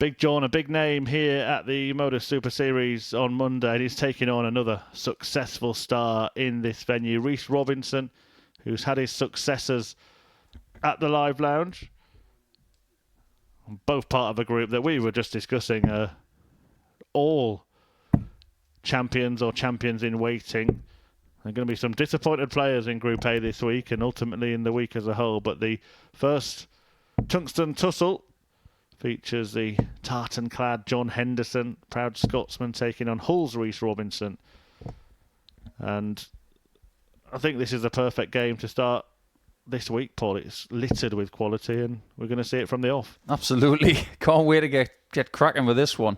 Big John, a big name here at the Modus Super Series on Monday, and he's taking on another successful star in this venue, Reece Robinson, who's had his successors at the Live Lounge. Both part of a group that we were just discussing, all champions or champions in waiting. There are going to be some disappointed players in Group A this week and ultimately in the week as a whole, but the first Tungsten Tussle features the tartan-clad John Henderson, proud Scotsman, taking on Hull's Reece Robinson. And I think this is a perfect game to start this week, Paul. It's littered with quality, and we're going to see it from the off. Absolutely. Can't wait to get cracking with this one.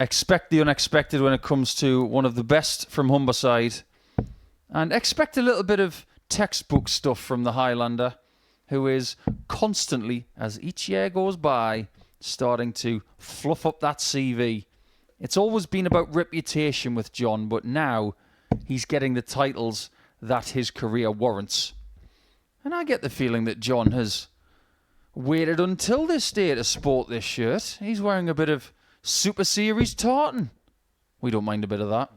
Expect the unexpected when it comes to one of the best from Humberside. And expect a little bit of textbook stuff from the Highlander, who is constantly, as each year goes by, starting to fluff up that CV. It's always been about reputation with John, but now he's getting the titles that his career warrants. And I get the feeling that John has waited until this day to sport this shirt. He's wearing a bit of Super Series tartan. We don't mind a bit of that.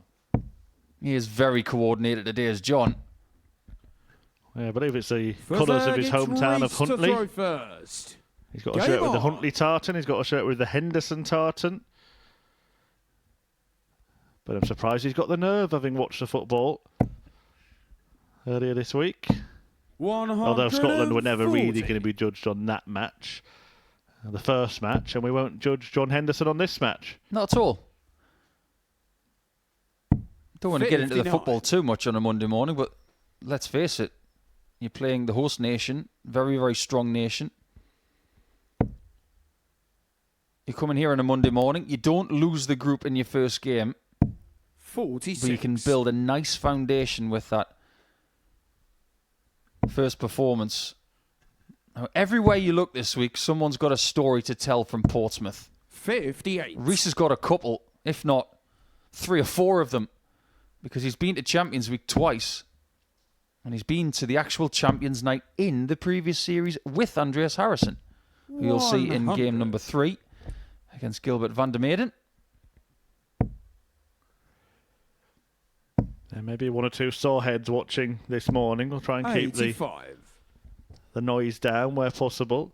He is very coordinated today as John. Yeah, I believe it's the colours of his hometown of Huntly. He's got a shirt with the Huntly tartan. He's got a shirt with the Henderson tartan. But I'm surprised he's got the nerve, having watched the football earlier this week. Although Scotland were never really going to be judged on that match, the first match, and we won't judge John Henderson on this match. Not at all. Don't want to get into the football too much on a Monday morning, but let's face it. You're playing the host nation, very, very strong nation. You come in here on a Monday morning, you don't lose the group in your first game. 46. But you can build a nice foundation with that first performance. Now, everywhere you look this week, someone's got a story to tell from Portsmouth. 58. Reece has got a couple, if not 3 or 4 of them, because he's been to Champions Week twice. And he's been to the actual Champions Night in the previous series with Andreas Harrison, who you'll see in game number 3 against Gilbert van der Meyden. There may be 1 or 2 sore heads watching this morning. We'll try and keep the noise down where possible.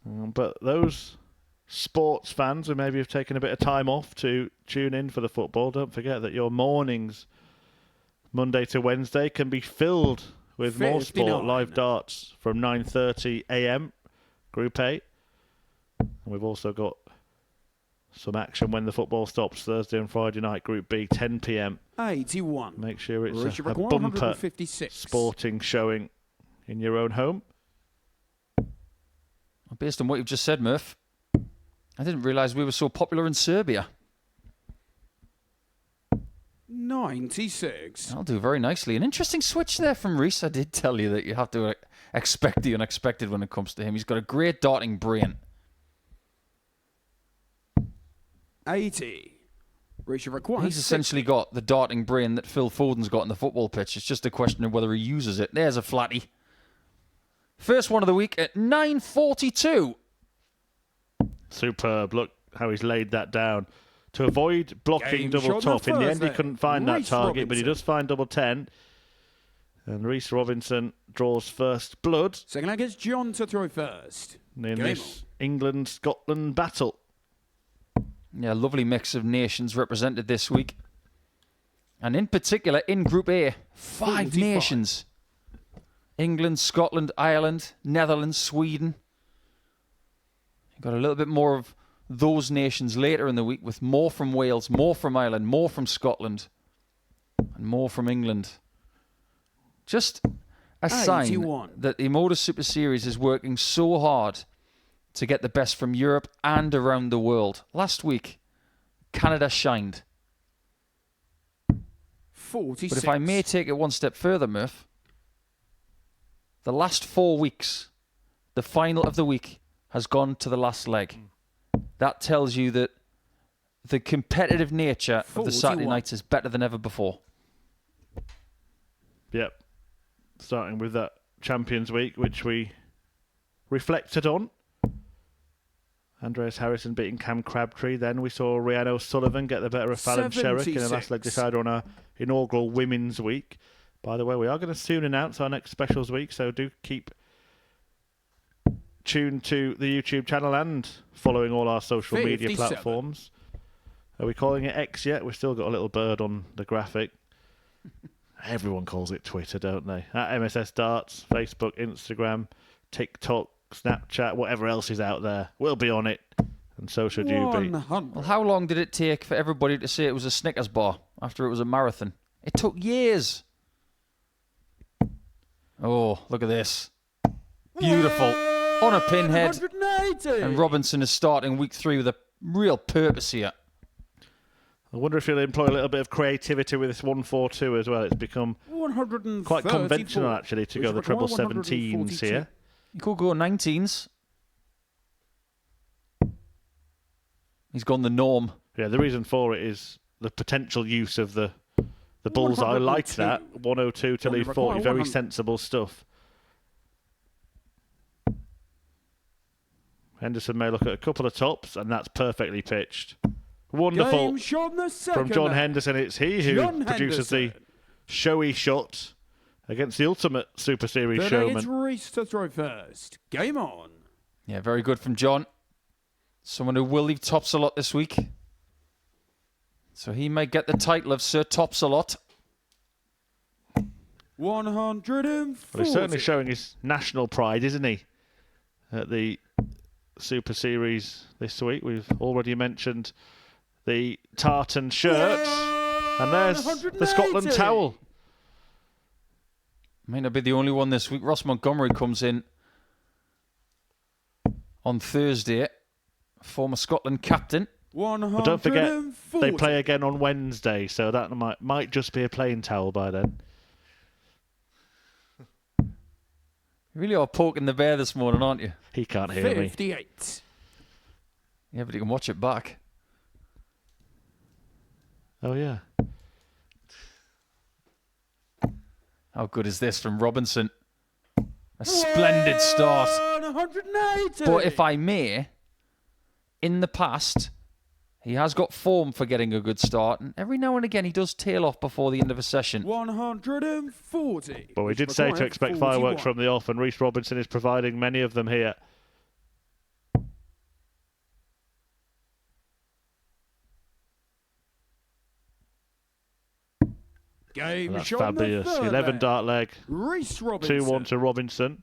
But those sports fans who maybe have taken a bit of time off to tune in for the football, don't forget that your mornings, Monday to Wednesday, can be filled with more sport. Live darts from 9:30 a.m. Group A. And we've also got some action when the football stops Thursday and Friday night, Group B, 10 p.m. 81. Make sure it's a bumper sporting showing in your own home. Based on what you've just said, Murph, I didn't realise we were so popular in Serbia. 96. That'll do very nicely. An interesting switch there from Reece. I did tell you that you have to expect the unexpected when it comes to him. He's got a great darting brain. 80. He's essentially got the darting brain that Phil Foden's got in the football pitch. It's just a question of whether he uses it. There's a flatty. First one of the week at 9:42. Superb. Look how he's laid that down. To avoid blocking double top. In the end, he couldn't find that target, but he does find double 10. And Reece Robinson draws first blood. Second leg is John to throw first. In this England-Scotland battle. Yeah, lovely mix of nations represented this week. And in particular, in Group A, 5 nations. England, Scotland, Ireland, Netherlands, Sweden. You've got a little bit more of those nations later in the week, with more from Wales, more from Ireland, more from Scotland, and more from England. Just a sign that the Modus Super Series is working so hard to get the best from Europe and around the world. Last week, Canada shined. 46. But if I may take it one step further, Murph, the last 4 weeks, the final of the week has gone to the last leg. That tells you that the competitive nature of the Saturday nights is better than ever before. Yep. Starting with that Champions Week, which we reflected on. Andreas Harrison beating Cam Crabtree. Then we saw Rhiannon O'Sullivan get the better of Fallon Sherrick in the last leg decider on our inaugural Women's Week. By the way, we are going to soon announce our next Specials Week, so do keep tuned to the YouTube channel and following all our social media platforms. Are we calling it X yet? We've still got a little bird on the graphic. Everyone calls it Twitter, don't they? At MSS Darts, Facebook, Instagram, TikTok, Snapchat, whatever else is out there. We'll be on it, and so should you be. Well, how long did it take for everybody to say it was a Snickers bar after it was a marathon? It took years. Oh, look at this. Beautiful. On a pinhead. And Robinson is starting week 3 with a real purpose here. I wonder if he'll employ a little bit of creativity with this 1-4-2 as well. It's become quite conventional, actually, to go the treble 17s here. You could go 19s. He's gone the norm. Yeah, the reason for it is the potential use of the bullseye. I like that. 102 to lead 40. Very sensible stuff. Henderson may look at a couple of tops, and that's perfectly pitched. Wonderful. From John Henderson, it's he who produces the showy shot against the ultimate Super Series showman. It's Reece to throw first. Game on. Yeah, very good from John. Someone who will leave tops a lot this week. So he may get the title of Sir Tops a Lot. 140. Well, he's certainly showing his national pride, isn't he? At the Super Series this week. We've already mentioned the tartan shirt. And there's the Scotland towel. May not be the only one this week. Ross Montgomery comes in on Thursday. Former Scotland captain. But don't forget, they play again on Wednesday, so that might just be a plain towel by then. You really are poking the bear this morning, aren't you? He can't hear 58. Yeah, but you can watch it back. Oh, yeah. How good is this from Robinson? A splendid start. 180. But if I may, in the past, he has got form for getting a good start, and every now and again he does tail off before the end of a session. 140. But we did say to expect fireworks from the off, and Reece Robinson is providing many of them here. Game That's fabulous. 11 dart leg. Reece Robinson. 2-1 to Robinson.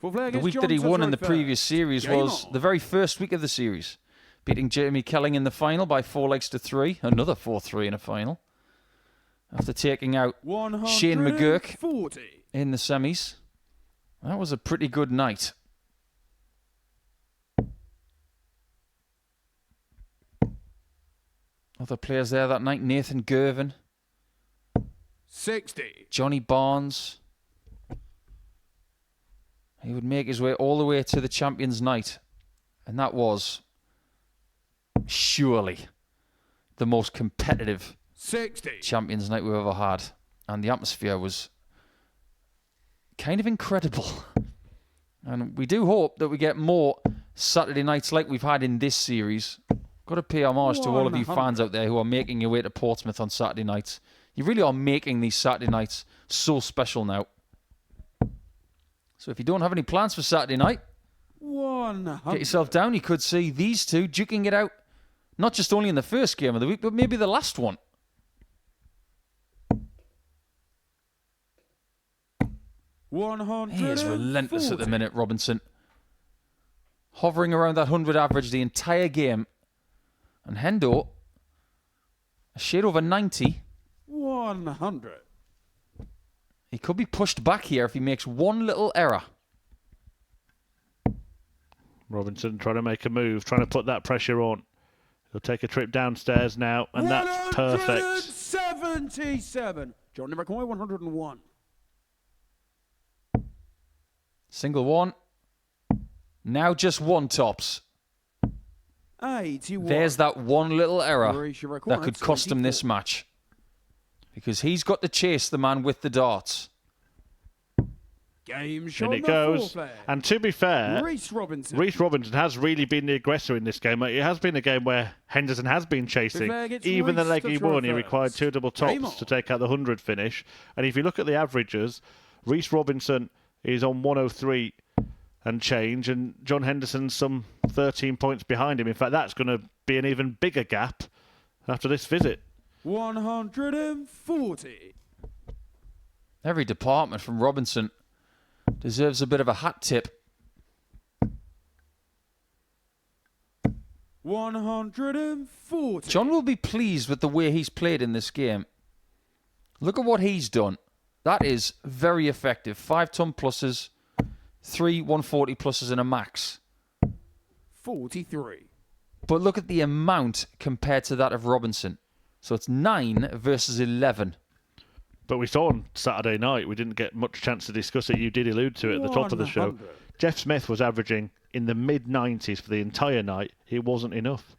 The week that he won in the previous series was the very first week of the series, beating Jamie Kelling in the final by 4 legs to 3, another 4-3 in a final, after taking out Shane McGurk in the semis. That was a pretty good night. Other players there that night: Nathan Gervin, 60, Johnny Barnes. He would make his way all the way to the Champions Night. And that was surely the most competitive 60 Champions Night we've ever had. And the atmosphere was kind of incredible. And we do hope that we get more Saturday nights like we've had in this series. Got to pay homage to all of you fans out there who are making your way to Portsmouth on Saturday nights. You really are making these Saturday nights so special now. So if you don't have any plans for Saturday night, get yourself down. You could see these two duking it out, not just only in the first game of the week, but maybe the last one. He is relentless at the minute, Robinson. Hovering around that 100 average the entire game. And Hendo, a shade over 90. 100. He could be pushed back here if he makes one little error. Robinson trying to make a move, trying to put that pressure on. He'll take a trip downstairs now, and that's perfect. 177. John McCoy, 101. Single one. Now just one tops. 81. There's that one little error that could cost him this match. Because he's got to chase the man with the darts. Game show And it the goes. fourth leg. And to be fair, Reece Robinson. Reece Robinson has really been the aggressor in this game. It has been a game where Henderson has been chasing. Even the Reece leg to he throw won, he first. required 2 double Game tops on. to take out the 100 finish. And if you look at the averages, Reece Robinson is on 103 and change, and John Henderson's some 13 points behind him. In fact, that's going to be an even bigger gap after this visit. 140. Every department from Robinson deserves a bit of a hat tip. 140. John will be pleased with the way he's played in this game. Look at what he's done. That is very effective. 5 ton pluses, 3 140 pluses and a max. 43. But look at the amount compared to that of Robinson. So it's 9 versus 11. But we saw on Saturday night, we didn't get much chance to discuss it. You did allude to it at the top of the show. 100. Jeff Smith was averaging in the mid-90s for the entire night. It wasn't enough.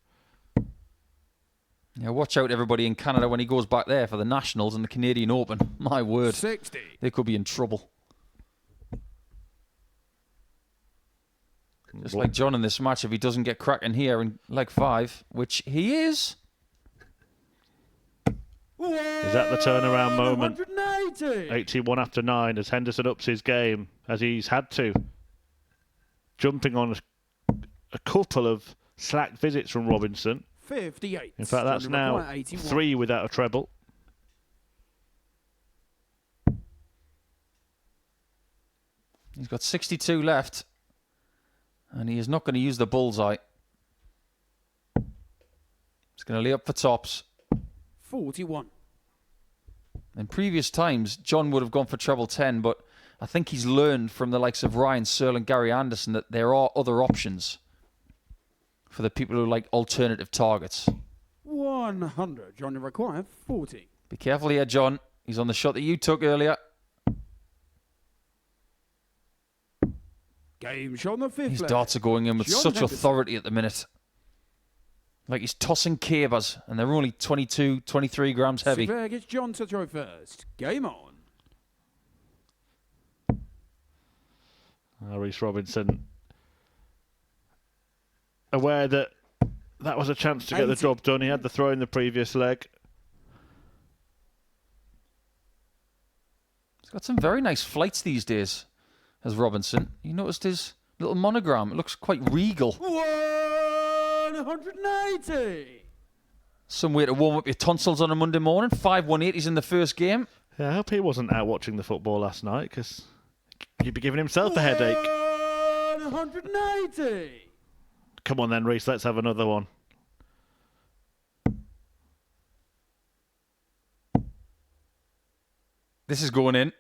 Yeah, watch out, everybody in Canada, when he goes back there for the Nationals and the Canadian Open. My word. 60. They could be in trouble. Just like John in this match, if he doesn't get cracking here in leg 5, which he is. Is that the turnaround moment? 180. 81 after 9 as Henderson ups his game, as he's had to. Jumping on a couple of slack visits from Robinson. 58. In fact, that's now 3 without a treble. He's got 62 left. And he is not going to use the bullseye. He's going to lay up for tops. 41. In previous times, John would have gone for treble 10, but I think he's learned from the likes of Ryan Searle and Gary Anderson that there are other options for the people who like alternative targets. 100. John, you require 40. Be careful here, John. He's on the shot that you took earlier. Game show on the fifth His leg. darts are going in with John such Henderson. authority at the minute. Like he's tossing cabers, and they're only 22, 23 grams heavy. Severe gets John to throw first. Game on. Reece Robinson aware that that was a chance to get the 80. job done. He had the throw in the previous leg. He's got some very nice flights these days, as Robinson. You noticed his little monogram. It looks quite regal. 180. Some way to warm up your tonsils on a Monday morning. 5 180s in the first game. Yeah, I hope he wasn't out watching the football last night, because he'd be giving himself a headache. 180. Come on then, Reece, let's have another one. This is going in.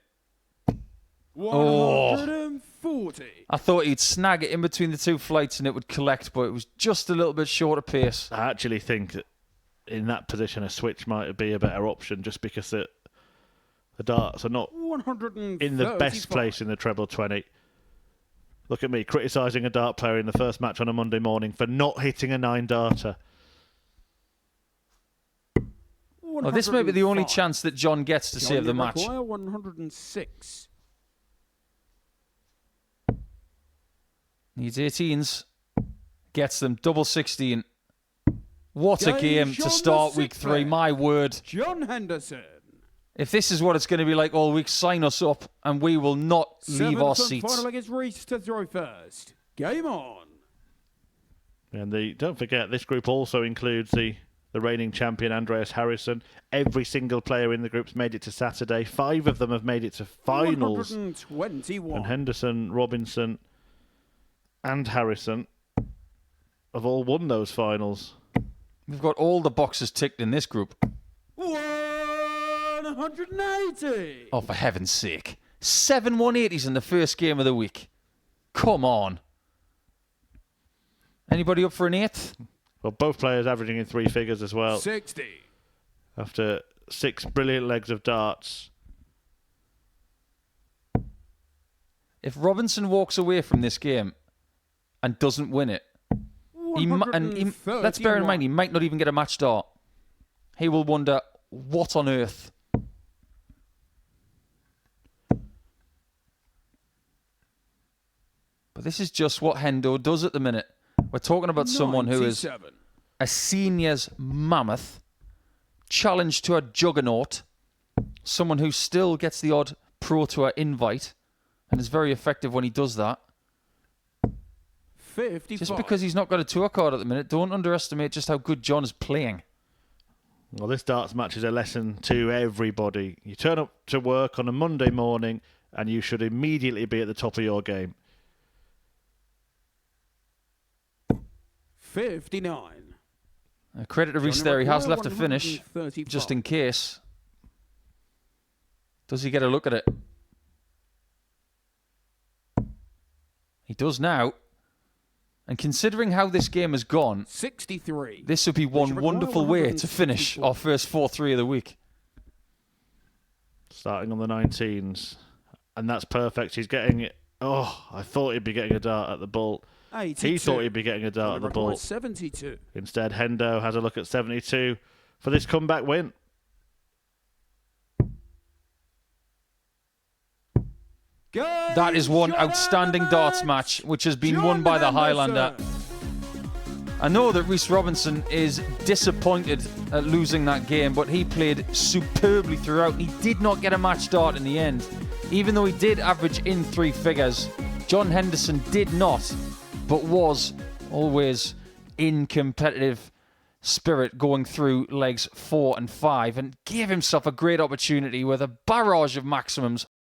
140. I thought he'd snag it in between the two flights and it would collect, but it was just a little bit short of pace. I actually think that in that position a switch might be a better option, just because the darts are not 135. in the best place in the treble 20. Look at me criticising a dart player in the first match on a Monday morning for not hitting a 9-darter. Well, this may be the only 105. chance that John gets to save the match. Require 106. Needs 18s. Gets them. Double 16. What a game to John start the week sixth 3. man. My word. John Henderson. If this is what it's going to be like all week, sign us up and we will not leave our Seventh and seats. final leg is Reece to throw first. Game on. And don't forget, this group also includes the reigning champion Andreas Harrison. Every single player in the group's made it to Saturday. 5 of them have made it to finals. 121. And Henderson, Robinson and Harrison have all won those finals. We've got all the boxes ticked in this group. 180. Oh, for heaven's sake. 7 180s in the first game of the week. Come on. Anybody up for an 8th? Well, both players averaging in 3 figures as well. 60. After 6 brilliant legs of darts. If Robinson walks away from this game and doesn't win it, let's bear in mind, he might not even get a match start. He will wonder, what on earth? But this is just what Hendo does at the minute. We're talking about someone who is 97. a seniors mammoth, challenged to a juggernaut, someone who still gets the odd Pro Tour invite and is very effective when he does that. 55. Just because he's not got a tour card at the minute, don't underestimate just how good John is playing. Well, this darts match is a lesson to everybody. You turn up to work on a Monday morning and you should immediately be at the top of your game. 59. Credit to Reece there. He has left to finish, 135. just in case. Does he get a look at it? He does now. And considering how this game has gone, 63. this would be one wonderful way to finish our first 4-3 of the week. Starting on the 19s. And that's perfect. He's getting it. Oh, I thought he'd be getting a dart at the ball. 82. He thought he'd be getting a dart at the ball. 72. Instead, Hendo has a look at 72 for this comeback win. That is one outstanding darts match, which has been won by the Highlander. I know that Reece Robinson is disappointed at losing that game, but he played superbly throughout. He did not get a match dart in the end. Even though he did average in 3 figures, John Henderson did not, but was always in competitive spirit going through legs 4 and 5 and gave himself a great opportunity with a barrage of maximums